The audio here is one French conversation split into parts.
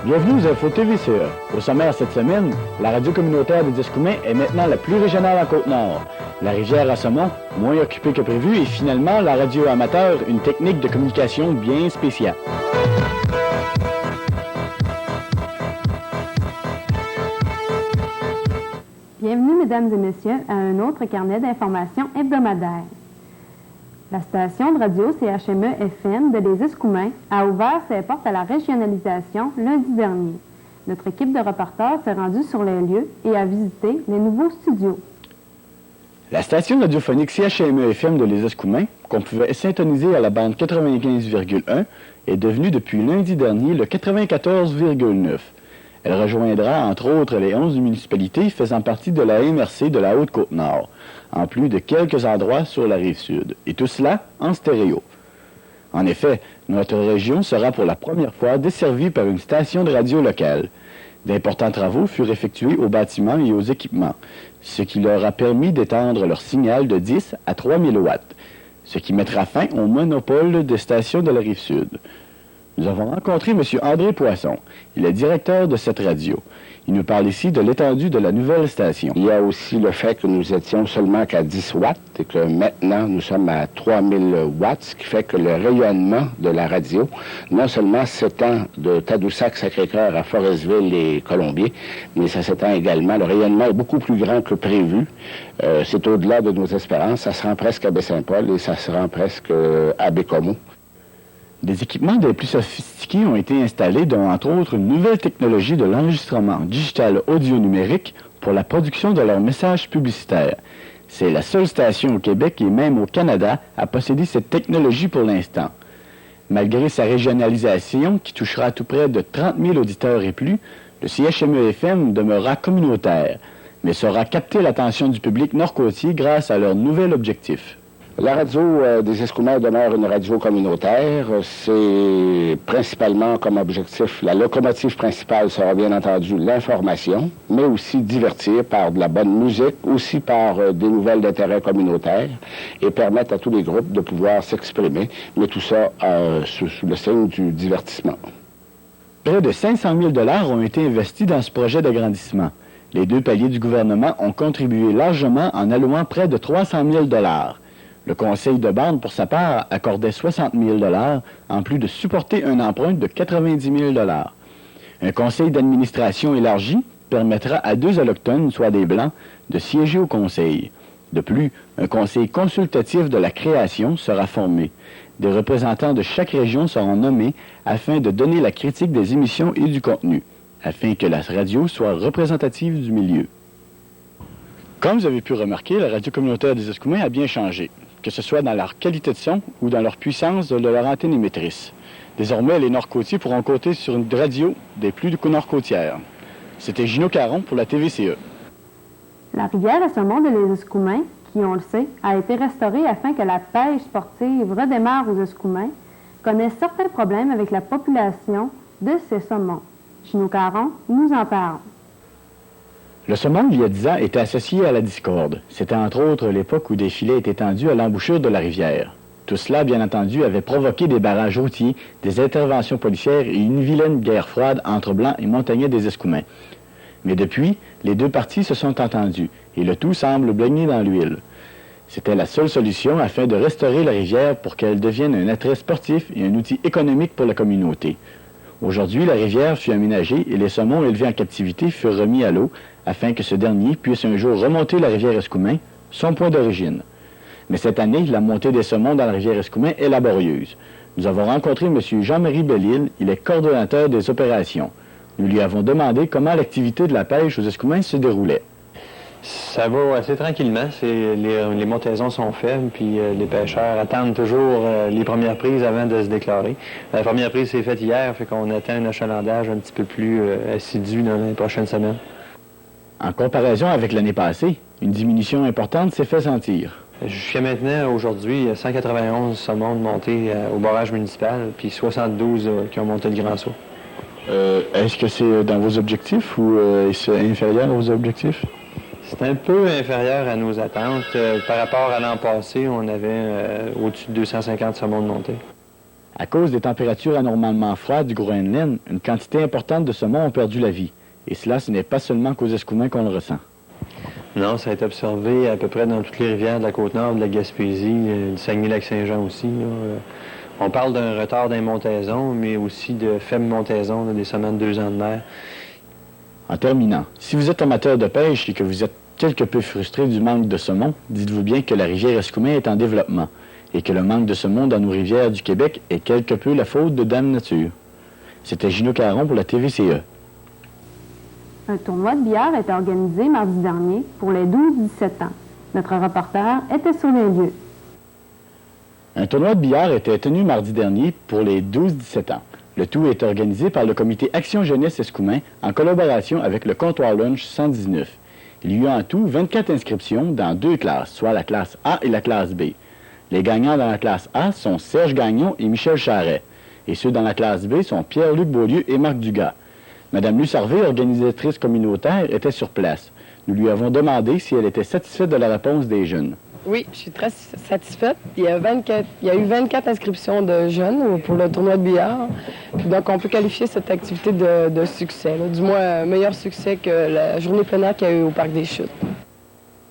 Bienvenue aux Infos TVCE. Au sommaire cette semaine, la radio communautaire des Escoumins est maintenant la plus régionale en Côte-Nord. La rivière à saumon, moins occupée que prévu, et finalement, la radio amateur, une technique de communication bien spéciale. Bienvenue, mesdames et messieurs, à un autre carnet d'informations hebdomadaire. La station de radio CHME-FM de Les Escoumins a ouvert ses portes à la régionalisation lundi dernier. Notre équipe de reporters s'est rendue sur les lieux et a visité les nouveaux studios. La station radiophonique CHME-FM de Les Escoumins, qu'on pouvait syntoniser à la bande 95,1, est devenue depuis lundi dernier le 94,9. Elle rejoindra entre autres les 11 municipalités faisant partie de la MRC de la Haute-Côte-Nord, en plus de quelques endroits sur la Rive-Sud, et tout cela en stéréo. En effet, notre région sera pour la première fois desservie par une station de radio locale. D'importants travaux furent effectués aux bâtiments et aux équipements, ce qui leur a permis d'étendre leur signal de 10 à 3000 watts, ce qui mettra fin au monopole des stations de la Rive-Sud. Nous avons rencontré M. André Poisson. Il est directeur de cette radio. Il nous parle ici de l'étendue de la nouvelle station. Il y a aussi le fait que nous étions seulement qu'à 10 watts et que maintenant nous sommes à 3000 watts, ce qui fait que le rayonnement de la radio, non seulement s'étend de Tadoussac-Sacré-Cœur à Forestville et Colombier, mais ça s'étend également. Le rayonnement est beaucoup plus grand que prévu. C'est au-delà de nos espérances. Ça se rend presque à Baie-Saint-Paul et ça se rend presque à Bécomo. Des équipements des plus sophistiqués ont été installés, dont entre autres une nouvelle technologie de l'enregistrement digital audio numérique pour la production de leurs messages publicitaires. C'est la seule station au Québec et même au Canada à posséder cette technologie pour l'instant. Malgré sa régionalisation, qui touchera à tout près de 30 000 auditeurs et plus, le CHME-FM demeurera communautaire, mais saura capter l'attention du public nord-côtier grâce à leur nouvel objectif. La radio des Escoumins demeure une radio communautaire. C'est principalement comme objectif, la locomotive principale sera bien entendu l'information, mais aussi divertir par de la bonne musique, aussi par des nouvelles d'intérêt communautaire et permettre à tous les groupes de pouvoir s'exprimer, mais tout ça sous le signe du divertissement. Près de 500 000 $ ont été investis dans ce projet d'agrandissement. Les deux paliers du gouvernement ont contribué largement en allouant près de 300 000 $. Le conseil de bande, pour sa part, accordait 60 000 $ en plus de supporter un emprunt de 90 000 $. Un conseil d'administration élargi permettra à 2 Autochtones, soit des Blancs, de siéger au conseil. De plus, un conseil consultatif de la création sera formé. Des représentants de chaque région seront nommés afin de donner la critique des émissions et du contenu, afin que la radio soit représentative du milieu. Comme vous avez pu remarquer, la radio communautaire des Escoumins a bien changé, que ce soit dans leur qualité de son ou dans leur puissance de leur antenne émettrice. Désormais, les Nord-Côtiers pourront compter sur une radio des plus nord-côtières. C'était Gino Caron pour la TVCE. La rivière à saumon de Les Escoumins, qui, on le sait, a été restaurée afin que la pêche sportive redémarre aux Escoumins, connaît certains problèmes avec la population de ces saumons. Gino Caron nous en parle. Le saumon, il y a 10 ans, était associé à la discorde. C'était entre autres l'époque où des filets étaient tendus à l'embouchure de la rivière. Tout cela, bien entendu, avait provoqué des barrages routiers, des interventions policières et une vilaine guerre froide entre Blancs et Montagnais des Escoumins. Mais depuis, les deux parties se sont entendues et le tout semble baigner dans l'huile. C'était la seule solution afin de restaurer la rivière pour qu'elle devienne un attrait sportif et un outil économique pour la communauté. Aujourd'hui, la rivière fut aménagée et les saumons élevés en captivité furent remis à l'eau afin que ce dernier puisse un jour remonter la rivière Escoumins, son point d'origine. Mais cette année, la montée des saumons dans la rivière Escoumins est laborieuse. Nous avons rencontré M. Jean-Marie Bellil, il est coordonnateur des opérations. Nous lui avons demandé comment l'activité de la pêche aux Escoumins se déroulait. Ça va assez tranquillement. Les montaisons sont faibles, puis les pêcheurs attendent toujours les premières prises avant de se déclarer. La première prise s'est faite hier, fait qu'on attend un achalandage un petit peu plus assidu dans les prochaines semaines. En comparaison avec l'année passée, une diminution importante s'est fait sentir. Jusqu'à maintenant, aujourd'hui, il y a 191 saumons de montée au barrage municipal, puis 72 qui ont monté le Grand Saut. Est-ce que c'est dans vos objectifs ou c'est inférieur à vos objectifs? C'est un peu inférieur à nos attentes. Par rapport à l'an passé, on avait au-dessus de 250 saumons de montée. À cause des températures anormalement froides du Groenland, une quantité importante de saumons ont perdu la vie. Et cela, ce n'est pas seulement qu'aux Escoumins qu'on le ressent. Non, ça a été observé à peu près dans toutes les rivières de la Côte-Nord, de la Gaspésie, du Saguenay-Lac-Saint-Jean aussi. On parle d'un retard dans les montaisons, mais aussi de faibles montaisons, des semaines de 2 ans de mer. En terminant, si vous êtes amateur de pêche et que vous êtes quelque peu frustré du manque de saumon, dites-vous bien que la rivière Escoumins est en développement et que le manque de saumon dans nos rivières du Québec est quelque peu la faute de Dame Nature. C'était Gino Caron pour la TVCE. Un tournoi de billard est organisé mardi dernier pour les 12-17 ans. Notre reporter était sur les lieux. Un tournoi de billard était tenu mardi dernier pour les 12-17 ans. Le tout est organisé par le comité Action Jeunesse Escoumins en collaboration avec le comptoir Lunch 119. Il y a eu en tout 24 inscriptions dans 2 classes, soit la classe A et la classe B. Les gagnants dans la classe A sont Serge Gagnon et Michel Charret. Et ceux dans la classe B sont Pierre-Luc Beaulieu et Marc Dugas. Madame Luce Harvey, organisatrice communautaire, était sur place. Nous lui avons demandé si elle était satisfaite de la réponse des jeunes. Oui, je suis très satisfaite. Il y a eu 24 inscriptions de jeunes pour le tournoi de billard. Puis donc, on peut qualifier cette activité de succès, là. Du moins, meilleur succès que la journée plein air qu'il y a eu au Parc des Chutes.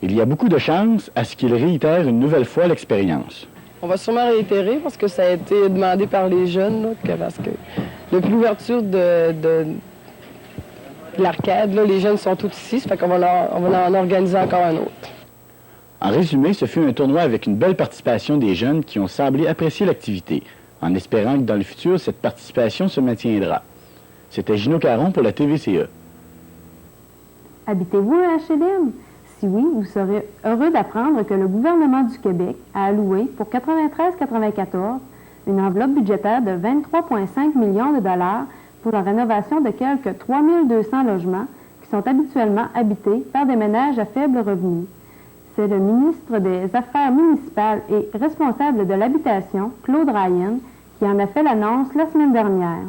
Il y a beaucoup de chances à ce qu'il réitère une nouvelle fois l'expérience. On va sûrement réitérer parce que ça a été demandé par les jeunes, là, parce que depuis l'ouverture de l'arcade, là, les jeunes sont tous ici, ça fait qu'on va en organiser encore un autre. En résumé, ce fut un tournoi avec une belle participation des jeunes qui ont semblé apprécier l'activité, en espérant que dans le futur, cette participation se maintiendra. C'était Gino Caron pour la TVCE. Habitez-vous un HLM? Si oui, vous serez heureux d'apprendre que le gouvernement du Québec a alloué pour 93-94 une enveloppe budgétaire de 23,5 millions de dollars pour la rénovation de quelques 3200 logements qui sont habituellement habités par des ménages à faible revenu. C'est le ministre des Affaires municipales et responsable de l'habitation, Claude Ryan, qui en a fait l'annonce la semaine dernière.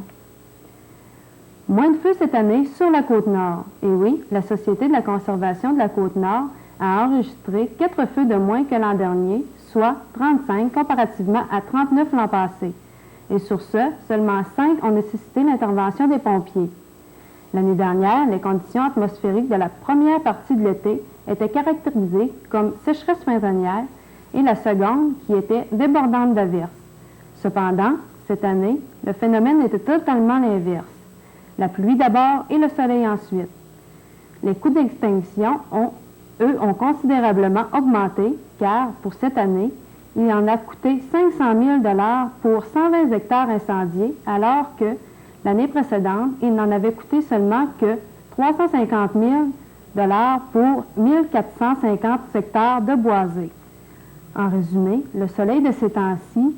Moins de feux cette année sur la Côte-Nord. Et oui, la Société de la conservation de la Côte-Nord a enregistré 4 feux de moins que l'an dernier, soit 35 comparativement à 39 l'an passé. Et sur ce, seulement 5 ont nécessité l'intervention des pompiers. L'année dernière, les conditions atmosphériques de la première partie de l'été étaient caractérisées comme sécheresse printanière et la seconde qui était débordante d'averses. Cependant, cette année, le phénomène était totalement l'inverse. La pluie d'abord et le soleil ensuite. Les coûts d'extinction ont considérablement augmenté car, pour cette année, il en a coûté 500 000 $ pour 120 hectares incendiés, alors que l'année précédente, il n'en avait coûté seulement que 350 000 $ pour 1450 hectares de boisés. En résumé, le soleil de ces temps-ci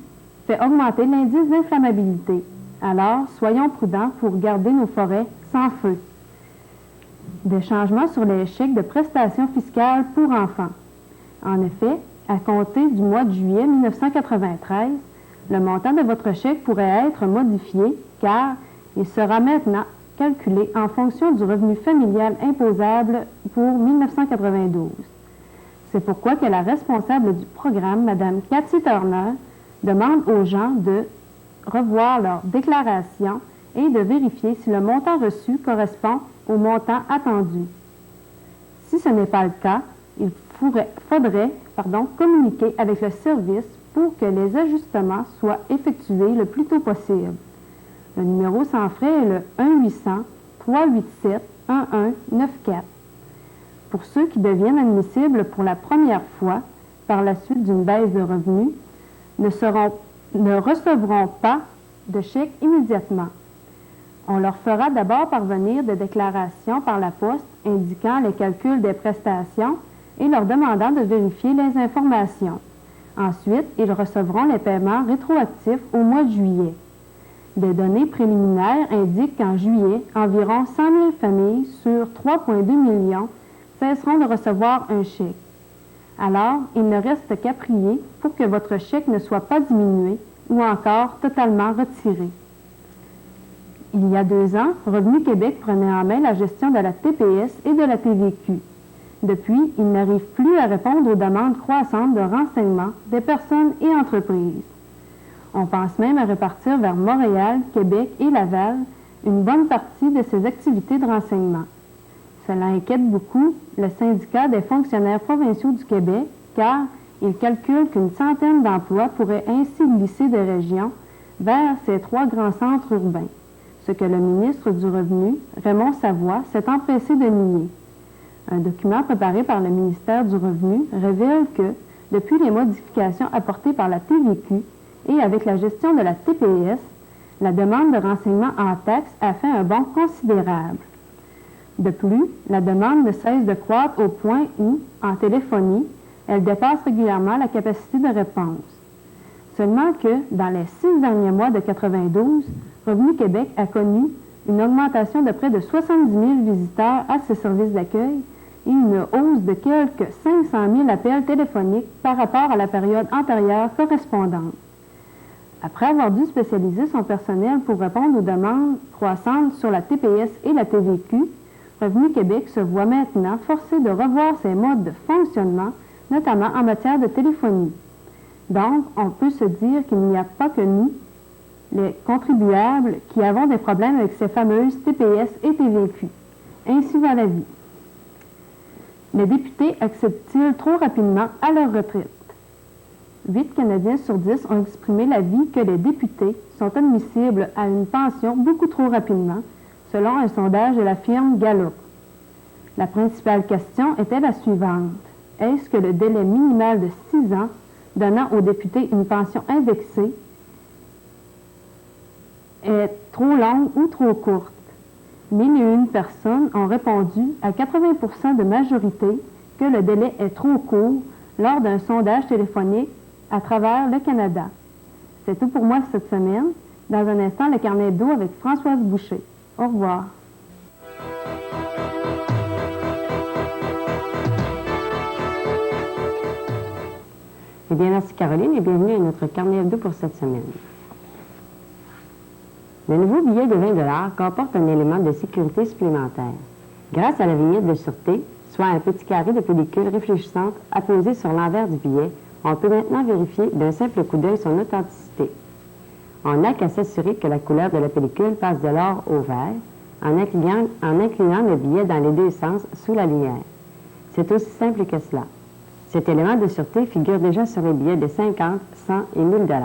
fait augmenter l'indice d'inflammabilité. Alors, soyons prudents pour garder nos forêts sans feu. Des changements sur les chèques de prestations fiscales pour enfants. En effet, à compter du mois de juillet 1993, le montant de votre chèque pourrait être modifié car il sera maintenant calculé en fonction du revenu familial imposable pour 1992. C'est pourquoi que la responsable du programme, Mme Cathy Turner, demande aux gens de revoir leur déclaration et de vérifier si le montant reçu correspond au montant attendu. Si ce n'est pas le cas, il faudrait communiquer avec le service pour que les ajustements soient effectués le plus tôt possible. Le numéro sans frais est le 1-800-387-1194. Pour ceux qui deviennent admissibles pour la première fois par la suite d'une baisse de revenus, ne recevront pas de chèque immédiatement. On leur fera d'abord parvenir des déclarations par la poste indiquant les calculs des prestations et leur demandant de vérifier les informations. Ensuite, ils recevront les paiements rétroactifs au mois de juillet. Des données préliminaires indiquent qu'en juillet, environ 100 000 familles sur 3,2 millions cesseront de recevoir un chèque. Alors, il ne reste qu'à prier pour que votre chèque ne soit pas diminué ou encore totalement retiré. Il y a 2 ans, Revenu Québec prenait en main la gestion de la TPS et de la TVQ. Depuis, il n'arrive plus à répondre aux demandes croissantes de renseignements des personnes et entreprises. On pense même à répartir vers Montréal, Québec et Laval une bonne partie de ces activités de renseignement. Cela inquiète beaucoup le syndicat des fonctionnaires provinciaux du Québec, car il calcule qu'une centaine d'emplois pourraient ainsi glisser des régions vers ces 3 grands centres urbains, ce que le ministre du Revenu, Raymond Savoie, s'est empressé de nier. Un document préparé par le ministère du Revenu révèle que, depuis les modifications apportées par la TVQ et avec la gestion de la TPS, la demande de renseignement en taxes a fait un bond considérable. De plus, la demande ne cesse de croître au point où, en téléphonie, elle dépasse régulièrement la capacité de réponse. Seulement que, dans les 6 derniers mois de 92, Revenu Québec a connu une augmentation de près de 70 000 visiteurs à ses services d'accueil et une hausse de quelques 500 000 appels téléphoniques par rapport à la période antérieure correspondante. Après avoir dû spécialiser son personnel pour répondre aux demandes croissantes sur la TPS et la TVQ, Revenu Québec se voit maintenant forcé de revoir ses modes de fonctionnement, notamment en matière de téléphonie. Donc, on peut se dire qu'il n'y a pas que nous, les contribuables, qui avons des problèmes avec ces fameuses TPS et TVQ. Ainsi va la vie. Les députés accèdent-ils trop rapidement à leur retraite? 8 Canadiens sur 10 ont exprimé l'avis que les députés sont admissibles à une pension beaucoup trop rapidement, selon un sondage de la firme Gallup. La principale question était la suivante. Est-ce que le délai minimal de 6 ans donnant aux députés une pension indexée est trop longue ou trop courte? 1001 personnes ont répondu à 80% de majorité que le délai est trop court lors d'un sondage téléphonique à travers le Canada. C'est tout pour moi cette semaine. Dans un instant, le carnet d'eau avec Françoise Boucher. Au revoir. Eh bien, merci Caroline et bienvenue à notre carnet hebdo pour cette semaine. Le nouveau billet de 20 $ comporte un élément de sécurité supplémentaire. Grâce à la vignette de sûreté, soit un petit carré de pellicule réfléchissante apposé sur l'envers du billet, on peut maintenant vérifier d'un simple coup d'œil son authenticité. On n'a qu'à s'assurer que la couleur de la pellicule passe de l'or au vert en inclinant le billet dans les 2 sens sous la lumière. C'est aussi simple que cela. Cet élément de sûreté figure déjà sur les billets de 50, 100 et 1000 $.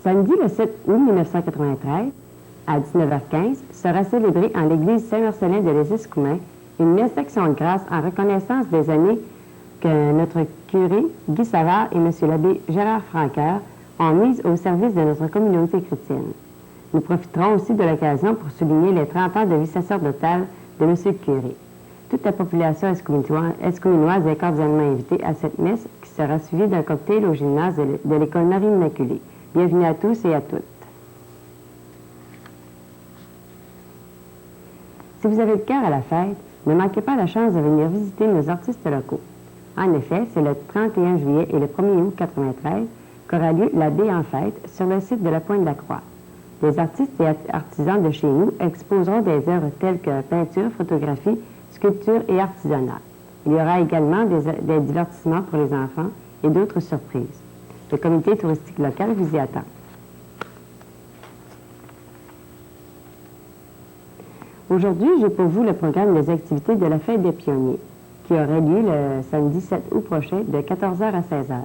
Samedi le 7 août 1993, à 19h15, sera célébrée en l'église Saint-Marcellin de Les-Escoumins une messe d'action de grâce en reconnaissance des années que notre curé Guy Savard et M. l'abbé Gérard Franqueur ont mises au service de notre communauté chrétienne. Nous profiterons aussi de l'occasion pour souligner les 30 ans de vie sacerdotale de M. le curé. Toute la population escouminoise est cordialement invitée à cette messe qui sera suivie d'un cocktail au gymnase de l'école Marie-Immaculée. Bienvenue à tous et à toutes. Si vous avez le cœur à la fête, ne manquez pas la chance de venir visiter nos artistes locaux. En effet, c'est le 31 juillet et le 1er août 1993 qu'aura lieu la Baie en fête sur le site de la Pointe-de-la-Croix. Des artistes et artisans de chez nous exposeront des œuvres telles que peinture, photographie, sculpture et artisanat. Il y aura également des divertissements pour les enfants et d'autres surprises. Le comité touristique local vous y attend. Aujourd'hui, j'ai pour vous le programme des activités de la Fête des pionniers, qui aurait lieu le samedi 7 août prochain de 14h à 16h.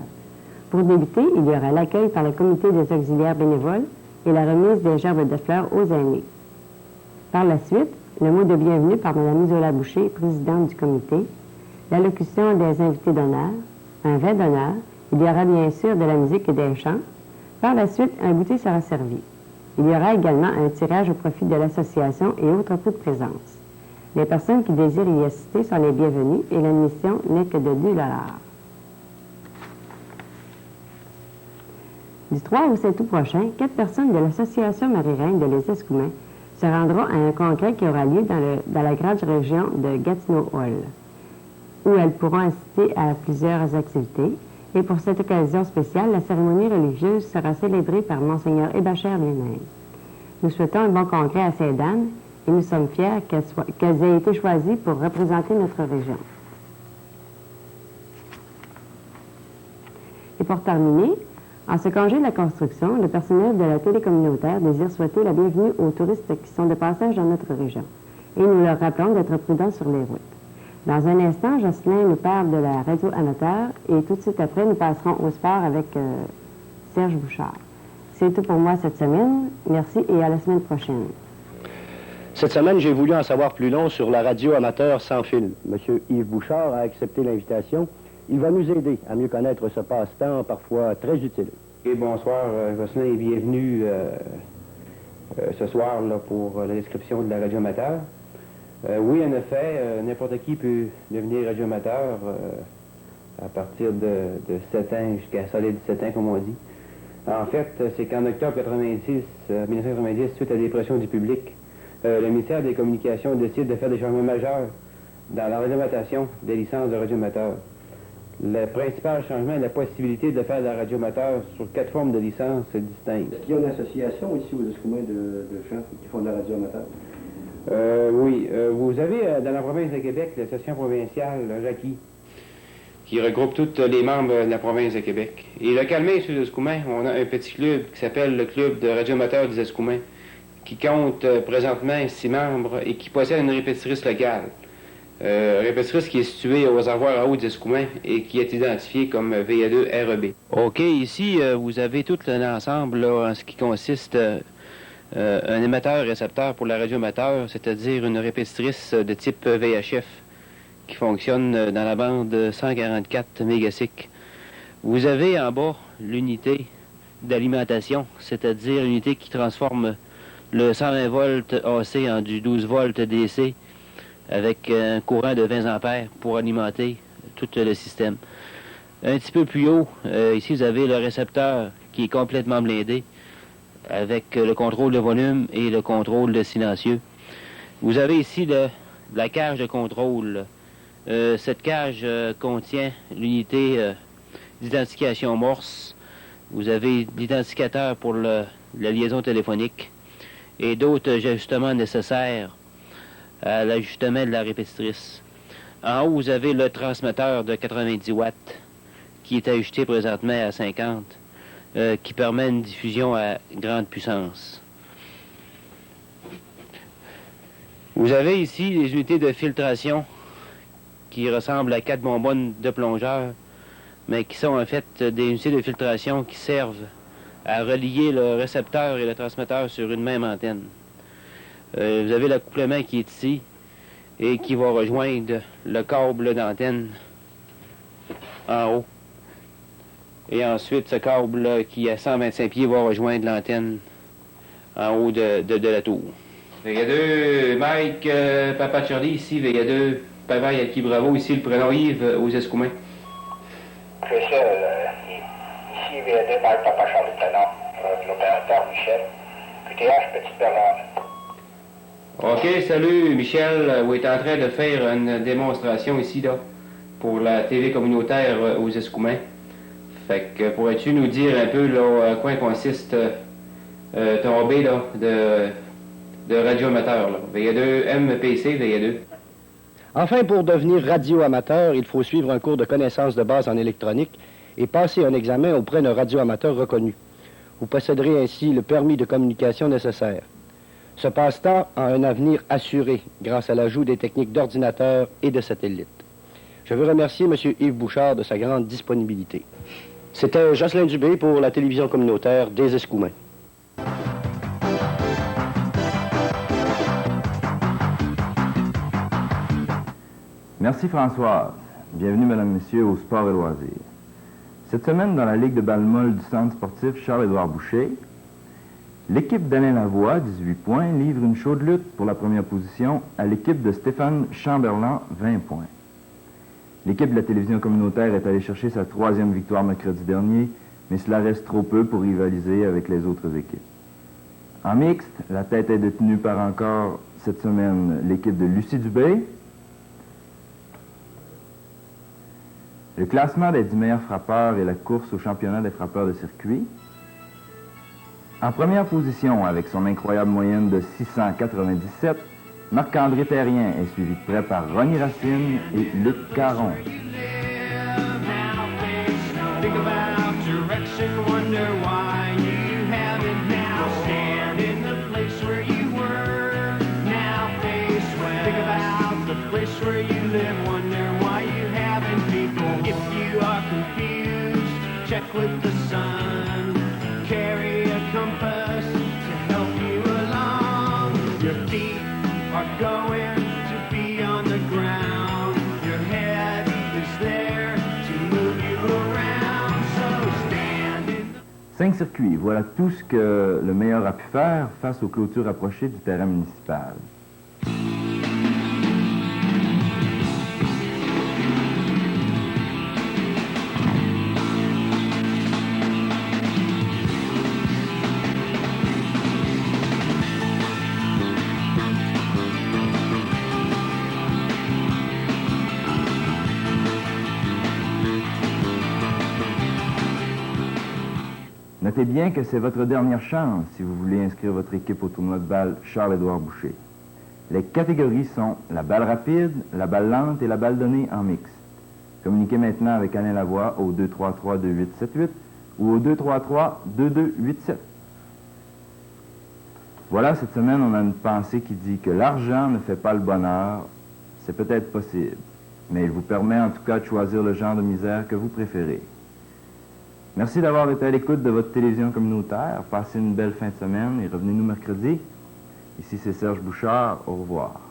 Pour débuter, il y aura l'accueil par le comité des auxiliaires bénévoles et la remise des gerbes de fleurs aux aînés. Par la suite, le mot de bienvenue par Mme Isola Boucher, présidente du comité, l'allocution des invités d'honneur, un vin d'honneur, il y aura bien sûr de la musique et des chants. Par la suite, un goûter sera servi. Il y aura également un tirage au profit de l'association et autres coûts de présence. Les personnes qui désirent y assister sont les bienvenues et l'admission n'est que de 2 $. Du 3 au 7 août prochain, 4 personnes de l'Association Marie-Reine de Les-Escoumins se rendront à un congrès qui aura lieu dans la grande région de Gatineau-Hall, où elles pourront assister à plusieurs activités. Et pour cette occasion spéciale, la cérémonie religieuse sera célébrée par Monseigneur Hébachère lui-même. Nous souhaitons un bon congrès à ces dames et nous sommes fiers qu'elles aient été choisies pour représenter notre région. Et pour terminer, en ce congé de la construction, le personnel de la télé communautaire désire souhaiter la bienvenue aux touristes qui sont de passage dans notre région. Et nous leur rappelons d'être prudents sur les routes. Dans un instant, Jocelyn nous parle de la radio amateur et tout de suite après, nous passerons au sport avec Serge Bouchard. C'est tout pour moi cette semaine. Merci et à la semaine prochaine. Cette semaine, j'ai voulu en savoir plus long sur la radio amateur sans fil. Monsieur Yves Bouchard a accepté l'invitation. Il va nous aider à mieux connaître ce passe-temps parfois très utile. Et bonsoir, Jocelyn et bienvenue ce soir là, pour la description de la radio amateur. Oui, en effet, n'importe qui peut devenir radio amateur à partir de 7 ans jusqu'à solide 17 ans, comme on dit. En fait, c'est qu'en octobre 1990, suite à la dépression du public, le ministère des Communications décide de faire des changements majeurs dans la réglementation des licences de radioamateurs. Le principal changement est la possibilité de faire de la radioamateur sur 4 formes de licences distinctes. Est-ce qu'il y a une association ici aux Escoumins de gens qui font de la radio amateur? Oui. Vous avez dans la province de Québec l'association provinciale Jackie, qui regroupe tous les membres de la province de Québec. Et localement, ici aux Escoumins, on a un petit club qui s'appelle le Club de radioamateurs des Escoumins, qui compte présentement 6 membres et qui possède une répétitrice locale. Répétitrice qui est située au réservoir à eau des Escoumins et qui est identifiée comme VA2-REB. OK, ici, vous avez tout l'ensemble en ce qui consiste un émetteur-récepteur pour la radio-amateur, c'est-à-dire une répétitrice de type VHF qui fonctionne dans la bande 144 mégasic. Vous avez en bas l'unité d'alimentation, c'est-à-dire l'unité qui transforme le 120 volts AC en du 12 volts DC avec un courant de 20 ampères pour alimenter tout le système. Un petit peu plus haut, ici vous avez le récepteur qui est complètement blindé avec le contrôle de volume et le contrôle de silencieux. Vous avez ici la cage de contrôle. Cette cage contient l'unité d'identification Morse. Vous avez l'identificateur pour la liaison téléphonique et d'autres ajustements nécessaires à l'ajustement de la répétitrice. En haut, vous avez le transmetteur de 90 watts qui est ajusté présentement à 50, qui permet une diffusion à grande puissance. Vous avez ici les unités de filtration qui ressemblent à 4 bonbonnes de plongeur, mais qui sont en fait des unités de filtration qui servent à relier le récepteur et le transmetteur sur une même antenne. Vous avez l'accouplement qui est ici et qui va rejoindre le câble d'antenne en haut. Et ensuite, ce câble qui est à 125 pieds va rejoindre l'antenne en haut de la tour. VA2, Mike, Papa Charlie, ici, VA2, Papa Yaki Bravo, ici le prénom Yves aux Escoumins. C'est ça, ici VA2, Mike, Papa Charlie, prénom, l'opérateur Michel, QTH, Petite Bernard. OK, salut, Michel. Vous êtes en train de faire une démonstration ici, là, pour la TV communautaire aux Escoumins. Fait que pourrais-tu nous dire un peu, là, à quoi consiste ton B, là, de radio-amateur, là? VA2, MPC, VA2. Enfin, pour devenir radio-amateur, il faut suivre un cours de connaissances de base en électronique et passer un examen auprès d'un radio-amateur reconnu. Vous posséderez ainsi le permis de communication nécessaire. Ce passe-temps a un avenir assuré grâce à l'ajout des techniques d'ordinateur et de satellite. Je veux remercier M. Yves Bouchard de sa grande disponibilité. C'était Jocelyn Dubé pour la télévision communautaire des Escoumins. Merci François. Bienvenue, mesdames et messieurs, au sport et loisirs. Cette semaine, dans la Ligue de balle molle du centre sportif Charles-Édouard Boucher, l'équipe d'Alain Lavoie, 18 points, livre une chaude lutte pour la première position à l'équipe de Stéphane Chamberlain, 20 points. L'équipe de la télévision communautaire est allée chercher sa 3e victoire mercredi dernier, mais cela reste trop peu pour rivaliser avec les autres équipes. En mixte, la tête est détenue par encore cette semaine l'équipe de Lucie Dubé. Le classement des 10 meilleurs frappeurs et la course au championnat des frappeurs de circuit. En première position, avec son incroyable moyenne de 697, Marc-André Terrien est suivi de près par Ronnie Racine et Luc Caron. work with the sun. Carry a compass to help you along. Your feet are going to be on the ground. Your head is there to move you around. So stand in the... 5 circuits, voilà tout ce que le meilleur a pu faire face aux clôtures approchées du terrain municipal. Notez bien que c'est votre dernière chance si vous voulez inscrire votre équipe au tournoi de balle Charles-Édouard Boucher. Les catégories sont la balle rapide, la balle lente et la balle donnée en mixte. Communiquez maintenant avec Alain Lavoie au 233-2878 ou au 233-2287. Voilà, cette semaine, on a une pensée qui dit que l'argent ne fait pas le bonheur. C'est peut-être possible, mais il vous permet en tout cas de choisir le genre de misère que vous préférez. Merci d'avoir été à l'écoute de votre télévision communautaire. Passez une belle fin de semaine et revenez-nous mercredi. Ici, c'est Serge Bouchard. Au revoir.